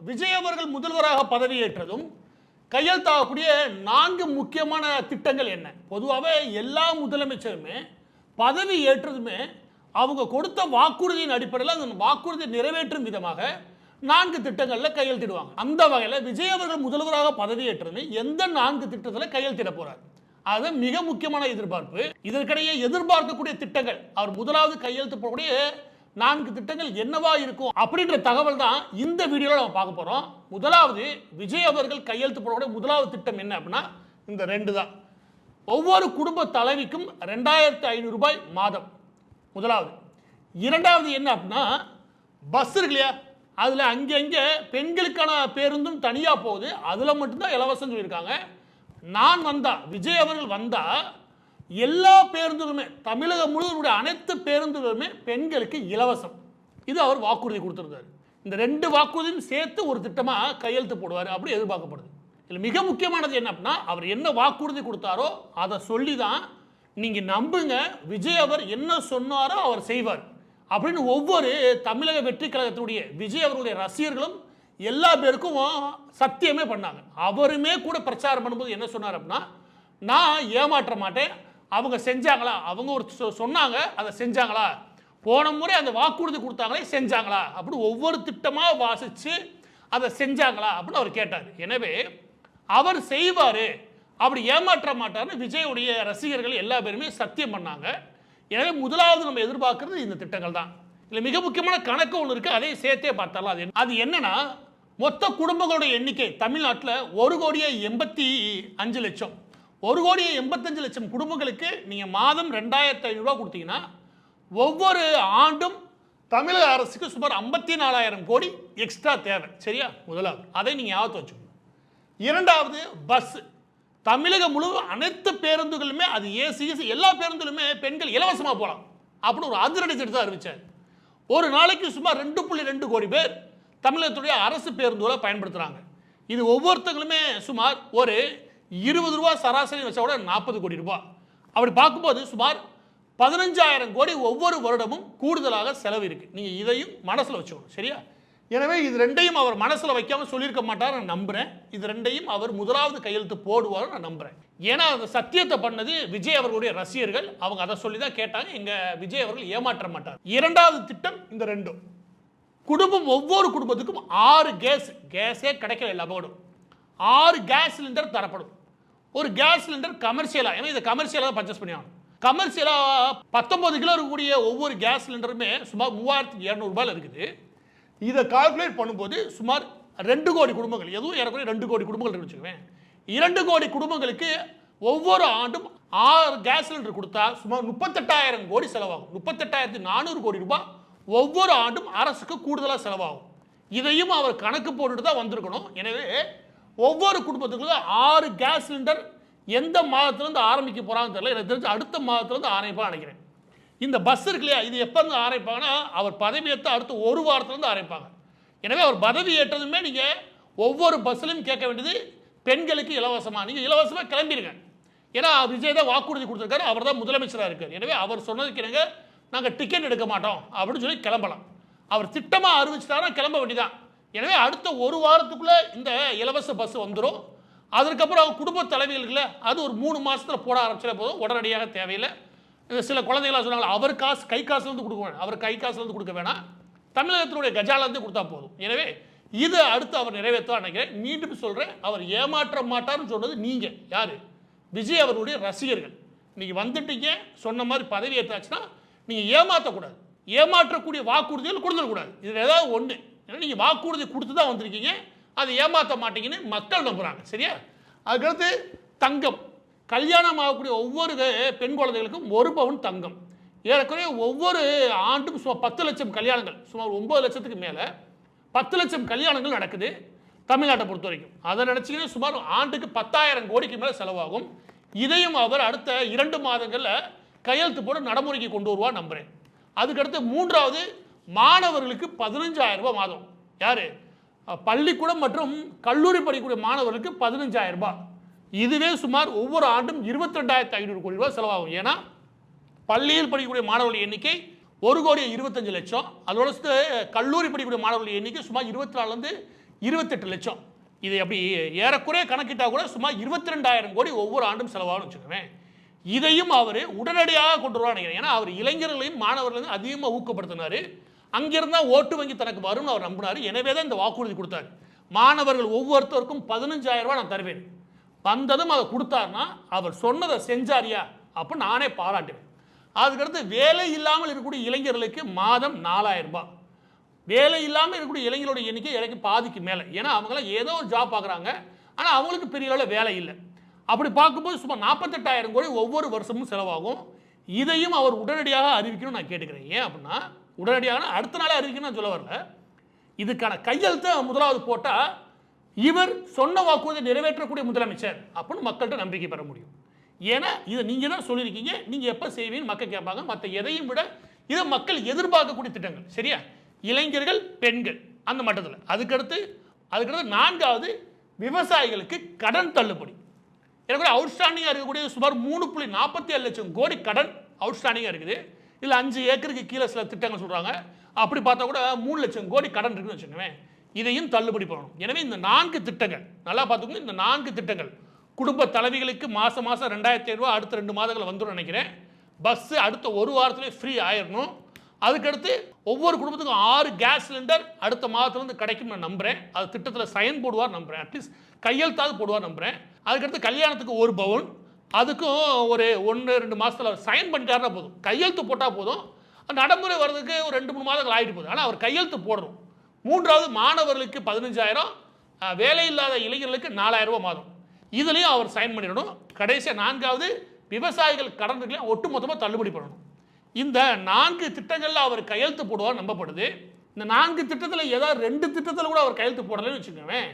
விஜய் அவர்கள் முதல்வராக பதவியேற்றதும் கையெழுத்தாகக்கூடிய 4 முக்கியமான திட்டங்கள் என்ன? பொதுவாகவே எல்லா முதலமைச்சருமே பதவி ஏற்றதுமே அவங்க கொடுத்த வாக்குறுதியின் அடிப்படையில் அந்த வாக்குறுதியை நிறைவேற்றும் விதமாக 4 திட்டங்களில் கையெழுத்திடுவாங்க. அந்த வகையில் விஜய் அவர்கள் முதல்வராக பதவியேற்றதுமே எந்த 4 திட்டத்தில் கையெழுத்திட போறார்? அது மிக முக்கியமான எதிர்பார்ப்பு. இதற்கிடையே எதிர்பார்க்கக்கூடிய திட்டங்கள், அவர் முதலாவது கையெழுத்து போடக்கூடிய 4 திட்டங்கள் என்னவா இருக்கும் அப்படின்ற தகவல் தான் இந்த வீடியோவில் நம்ம பார்க்க போறோம். முதலாவது விஜய் அவர்கள் கையெழுத்து போடக்கூடிய முதலாவது திட்டம் என்ன அப்படின்னா இந்த 2 தான். ஒவ்வொரு குடும்ப தலைவிக்கும் 2500 ரூபாய் மாதம் முதலாவது. இரண்டாவது என்ன அப்படின்னா பஸ் இருக்கு இல்லையா, அதில் அங்கே பெண்களுக்கான பேருந்தும் தனியாக போகுது, அதில் மட்டும்தான் இலவசம் சொல்லியிருக்காங்க. நான் வந்தா, விஜய் அவர்கள் வந்தா எல்லா பேருந்துகளுமே தமிழகம் முழுவதும் அனைத்து பேருந்துகளுமே பெண்களுக்கு இலவசம். இது அவர் வாக்குறுதி கொடுத்திருந்தார். இந்த 2 வாக்குறுதியும் சேர்த்து ஒரு திட்டமாக கையெழுத்து போடுவார் அப்படி எதிர்பார்க்கப்படுது. இதில் மிக முக்கியமானது என்ன அப்படின்னா அவர் என்ன வாக்குறுதி கொடுத்தாரோ அதை சொல்லி தான் நீங்கள் நம்புங்க, விஜய் அவர் என்ன சொன்னாரோ அவர் செய்வார் அப்படின்னு ஒவ்வொரு தமிழக வெற்றி கழகத்தினுடைய விஜய் அவர்களுடைய ரசிகர்களும் எல்லா பேருக்கும் சத்தியமே பண்ணாங்க. அவருமே கூட பிரச்சாரம் பண்ணும்போது என்ன சொன்னார் அப்படின்னா, நான் ஏமாற்ற மாட்டேன், அவங்க செஞ்சாங்களா, அவங்க ஒரு சொன்னாங்க அதை செஞ்சாங்களா, போன முறை அந்த வாக்குறுதி கொடுத்தாங்களே செஞ்சாங்களா அப்படி ஒவ்வொரு திட்டமாக வாசித்து அதை செஞ்சாங்களா அப்படின்னு அவர் கேட்டார். எனவே அவர் செய்வார், அப்படி ஏமாற்ற மாட்டார்னு விஜயுடைய ரசிகர்கள் எல்லா பேருமே சத்தியம் பண்ணாங்க. எனவே முதலாவது நம்ம எதிர்பார்க்கறது இந்த திட்டங்கள் தான். இல்லை மிக முக்கியமான கணக்கு ஒன்று இருக்குது, அதை சேர்த்தே பார்த்தாலும் அது என்னன்னா மொத்த குடும்பங்களோட எண்ணிக்கை தமிழ்நாட்டில் 1,85,00,000. 1,85,00,000 குடும்பங்களுக்கு நீங்கள் மாதம் 2,500 ரூபா கொடுத்தீங்கன்னா ஒவ்வொரு ஆண்டும் தமிழக அரசுக்கு சுமார் 54,000 கோடி எக்ஸ்ட்ரா தேவை. சரியா? முதலாவது அதை நீங்கள் ஞாபகத்தை வச்சுக்கணும். இரண்டாவது பஸ். தமிழகம் முழுவதும் அனைத்து பேருந்துகளுமே அது ஏசி எல்லா பேருந்துகளுமே பெண்கள் இலவசமாக போகலாம் அப்படின்னு ஒரு அதிரடி திட்டத்தை அறிவிச்சார். ஒரு நாளைக்கு சுமார் 2.2 கோடி பேர் தமிழகத்துடைய அரசு பேருந்துகளை பயன்படுத்துகிறாங்க. இது ஒவ்வொருத்தங்களுமே சுமார் ஒரு 20 ரூபா சராசரி வச்சா கூட 40 கோடி ரூபாய். அப்படி பார்க்கும்போது சுமார் 15,000 கோடி ஒவ்வொரு வருடமும் கூடுதலாக செலவு இருக்குது. நீங்கள் இதையும் மனசில் வச்சுக்கணும். சரியா? எனவே இது 2ஐயும் அவர் மனசில் வைக்காமல் சொல்லியிருக்க மாட்டார் நான் நம்புகிறேன். இது 2ஐயும் அவர் முதலாவது கையெழுத்து போடுவார் நான் நம்புகிறேன். ஏன்னா அந்த சத்தியத்தை பண்ணது விஜய் அவர்களுடைய ரசிகர்கள், அவங்க அதை சொல்லி தான் கேட்டாங்க. எங்கள் விஜய் அவர்கள் ஏமாற்ற மாட்டார். இரண்டாவது திட்டம் இந்த 2. குடும்பம் ஒவ்வொரு குடும்பத்துக்கும் 6 கேஸே கிடைக்கல இல்லை போடும் 6 கேஸ் சிலிண்டர் தரப்படும். ஒரு கேஸ் சிலிண்டர் கமர்ஷியலாக, ஏன்னா இதை கமர்ஷியலாக தான் பர்ச்சேஸ் பண்ணி ஆகணும். கமர்ஷியலாக 19 கிலோ இருக்கக்கூடிய ஒவ்வொரு கேஸ் சிலிண்டருமே சுமார் 3,200 ரூபாயில் இருக்குது. இதை கால்குலேட் பண்ணும்போது சுமார் 2 கோடி குடும்பங்கள், எதுவும் ஏறக்குறைய 2 கோடி குடும்பங்கள் இருக்குன்னு வச்சுக்கோங்க. 2 கோடி குடும்பங்களுக்கு ஒவ்வொரு ஆண்டும் 6 கேஸ் சிலிண்டர் கொடுத்தா சுமார் 38,000 கோடி செலவாகும். 38,400 கோடி ரூபாய் ஒவ்வொரு ஆண்டும் அரசுக்கு கூடுதலாக செலவாகும். இதையும் அவர் கணக்கு போட்டுட்டு தான் வந்திருக்கணும். எனவே ஒவ்வொரு குடும்பத்துக்கும் 6 கேஸ் சிலிண்டர் எந்த மாதத்துலேருந்து ஆரம்பிக்க போகிறாங்கன்னு தெரியல, எனக்கு தெரிஞ்சு அடுத்த மாதத்துலேருந்து ஆரம்பிப்பாக நினைக்கிறேன். இந்த பஸ் இருக்கு இல்லையா, இது எப்போ இருந்து ஆரம்பிப்பாங்கன்னா அவர் பதவியேற்ற அடுத்த ஒரு வாரத்துலேருந்து ஆரம்பிப்பாங்க. எனவே அவர் பதவி ஏற்றதுமே நீங்கள் ஒவ்வொரு பஸ்லையும் கேட்க வேண்டியது பெண்களுக்கு இலவசமாக, நீங்கள் இலவசமாக கிளம்பிடுங்க. ஏன்னா விஜய் தான் வாக்குறுதி கொடுத்துருக்காரு, அவர் தான் முதலமைச்சராக இருக்கார். எனவே அவர் சொன்னதுக்கு என்னங்க நாங்கள் டிக்கெட் எடுக்க மாட்டோம் அப்படின்னு சொல்லி கிளம்பலாம். அவர் திட்டமாக அறிவிச்சிட்டாருன்னா கிளம்ப வேண்டியதான். எனவே அடுத்த ஒரு வாரத்துக்குள்ளே இந்த இலவச பஸ் வந்துடும். அதுக்கப்புறம் குடும்ப தலைவிகளுக்குள்ள அது ஒரு 3 மாதத்தில் போட ஆரம்பிச்சிட போதும், உடனடியாக தேவையில்லை. சில குழந்தைகளாக சொன்னாங்க அவர் காசு கை காசுலேருந்து கொடுக்க வேணாம், அவர் கை காசுலேருந்து கொடுக்க வேணாம், தமிழகத்தினுடைய கஜாலேருந்து கொடுத்தா போதும். எனவே இது அடுத்து அவர் நிறைவேற்ற நினைக்கிறேன். மீண்டும் சொல்கிறேன், அவர் ஏமாற்ற மாட்டார்னு சொன்னது நீங்கள் யார்? விஜய் அவர்களுடைய ரசிகர்கள். நீங்கள் வந்துட்டீங்க, சொன்ன மாதிரி பதவி ஏற்றாச்சுன்னா நீங்கள் ஏமாற்றக்கூடாது, ஏமாற்றக்கூடிய வாக்குறுதிகள் கொடுத்துடக்கூடாது. இதில் ஏதாவது ஒன்று, ஏன்னா நீங்கள் வாக்குறுதி கொடுத்து தான் வந்திருக்கீங்க, அதை ஏமாற்ற மாட்டீங்கன்னு மக்கள் நம்புகிறாங்க. சரியா? அதுக்கடுத்து தங்கம். கல்யாணம் ஆகக்கூடிய ஒவ்வொரு பெண் குழந்தைகளுக்கும் 1 பவுன் தங்கம். ஏறக்குறைய ஒவ்வொரு ஆண்டும் சுமார் 10 லட்சம் கல்யாணங்கள், சுமார் 9 லட்சத்துக்கு மேலே 10 லட்சம் கல்யாணங்கள் நடக்குது தமிழ்நாட்டை பொறுத்த வரைக்கும். அதை நினச்சிங்கன்னா சுமார் ஆண்டுக்கு 10,000 கோடிக்கு மேலே செலவாகும். இதையும் அவர் அடுத்த 2 மாதங்களில் கையெழுத்து போட நடைமுறைக்கு கொண்டு வருவார் நம்புகிறேன். அதுக்கடுத்து 3வது மாணவர்களுக்கு 15,000 ரூபாய் மாதம். யார்? பள்ளிக்கூடம் மற்றும் கல்லூரி படிக்கக்கூடிய மாணவர்களுக்கு 15,000 ரூபாய். இதுவே சுமார் ஒவ்வொரு ஆண்டும் 22,500 கோடி ரூபாய் செலவாகும். ஏன்னா பள்ளியில் படிக்கக்கூடிய மாணவர்கள் எண்ணிக்கை 1,25,00,000. அதோட கல்லூரி படிக்கக்கூடிய மாணவர்கள் எண்ணிக்கை சுமார் 24,000 28 லட்சம். இது அப்படி ஏறக்குறைய கணக்கிட்டா கூட சுமார் 22,000 கோடி ஒவ்வொரு ஆண்டும் செலவாகும் வச்சுக்கோவேன். இதையும் அவர் உடனடியாக கொண்டு வருவார் நினைக்கிறேன். ஏன்னா அவர் இளைஞர்களையும் மாணவர்களையும் அதிகமாக ஊக்கப்படுத்தினார். அங்கிருந்தா ஓட்டு வங்கி தனக்கு வரும்னு அவர் நம்பினார். எனவே தான் இந்த வாக்குறுதி கொடுத்தார். மாணவர்கள் ஒவ்வொருத்தருக்கும் 15,000 ரூபாய் நான் தருவேன். வந்ததும் அதை கொடுத்தாருன்னா அவர் சொன்னதை செஞ்சாரியா அப்போ நானே பாராட்டுவேன். அதுக்கடுத்து வேலை இல்லாமல் இருக்கக்கூடிய இளைஞர்களுக்கு மாதம் 4,000 ரூபாய். வேலை இல்லாமல் இருக்கக்கூடிய இளைஞர்களோட எண்ணிக்கை எனக்கு பாதிக்கு மேலே. ஏன்னா அவங்களாம் ஏதோ ஒரு ஜாப் பார்க்குறாங்க, ஆனால் அவங்களுக்கு பெரிய அளவில் வேலை இல்லை. அப்படி பார்க்கும்போது சுமார் 48,000 கோடி ஒவ்வொரு வருஷமும் செலவாகும். இதையும் அவர் உடனடியாக அறிவிக்கணும்னு நான் கேட்டுக்கிறேன். ஏன் அப்படின்னா உடனடியாக அடுத்த நாளே அறிவிக்கணும்னு நான் சொல்ல வரல. இதுக்கான கையெழுத்தை முதலாவது போட்டால் இவர் சொன்ன வாக்குறுதி நிறைவேற்றக்கூடிய முதலமைச்சர் அப்படின்னு மக்கள்கிட்ட நம்பிக்கை பெற முடியும். ஏன்னா இதை நீங்கள் தான் சொல்லியிருக்கீங்க, நீங்கள் எப்போ செய்வீங்கன்னு மக்கள் கேட்பாங்க. மற்ற எதையும் விட இதை மக்கள் எதிர்பார்க்கக்கூடிய திட்டங்கள். சரியா? இளைஞர்கள், பெண்கள் அந்த மட்டத்தில். அதுக்கடுத்து 4வது விவசாயிகளுக்கு கடன் தள்ளுபடி. எனக்கு அவுட்ஸ்டாண்டிங்காக இருக்கக்கூடிய சுமார் 3.47 லட்சம் கோடி கடன் அவுட்ஸ்டாண்டிங்காக இருக்குது. இதில் 5 ஏக்கருக்கு கீழே சில திட்டங்கள் சொல்கிறாங்க. அப்படி பார்த்தா கூட 3 லட்சம் கோடி கடன் இருக்குன்னு வச்சுக்கோவேன். இதையும் தள்ளுபடி பண்ணணும். எனவே இந்த 4 திட்டங்கள் நல்லா பார்த்துக்கோங்க. இந்த 4 திட்டங்கள் குடும்ப தலைவிகளுக்கு மாதம் 2,500 ரூபா அடுத்த 2 மாதங்கள் வந்துடும் நினைக்கிறேன். பஸ்ஸு அடுத்த ஒரு வாரத்துலேயே ஃப்ரீ ஆயிடணும். அதுக்கடுத்து ஒவ்வொரு குடும்பத்துக்கும் 6 கேஸ் சிலிண்டர் அடுத்த மாதத்துலேருந்து கிடைக்கும் நான் நம்புகிறேன். அது திட்டத்தில் சைன் போடுவார் நம்புகிறேன். அட்லீஸ்ட் கையெழுத்தாவது போடுவார் நம்புகிறேன். அதுக்கடுத்து கல்யாணத்துக்கு 1 பவுன், அதுக்கும் ஒரு 1-2 மாதத்தில் சைன் பண்ணிட்டாருன்னா போதும். கையெழுத்து போட்டால் போதும். நடைமுறை வர்றதுக்கு ஒரு 2-3 மாதங்கள் ஆகிட்டு போகுது. ஆனால் அவர் கையெழுத்து போடணும். 3வது மாணவர்களுக்கு 15,000, வேலை இல்லாத இளைஞர்களுக்கு 4,000 ரூபாய் மாதம். இதுலேயும் அவர் சைன் பண்ணிடணும். கடைசியாக 4வது விவசாயிகள் கடன்களையும் ஒட்டுமொத்தமாக தள்ளுபடி பண்ணணும். இந்த 4 திட்டங்களில் அவர் கையெழுத்து போடுவார் நம்பப்படுது. இந்த 4 திட்டத்தில் ஏதாவது 2 திட்டத்தில் கூட அவர் கையெழுத்து போடலன்னு வச்சுக்கோவேன்.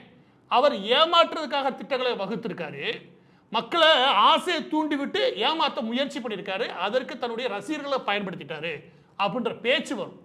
அவர் ஏமாற்றுறதுக்காக திட்டங்களை வகுத்திருக்காரு. மக்களை ஆசையை தூண்டிவிட்டு ஏமாற்ற முயற்சி பண்ணியிருக்காரு. அதற்கு தன்னுடைய ரசிகர்களை பயன்படுத்திட்டாரு அப்படின்ற பேச்சு வரும்.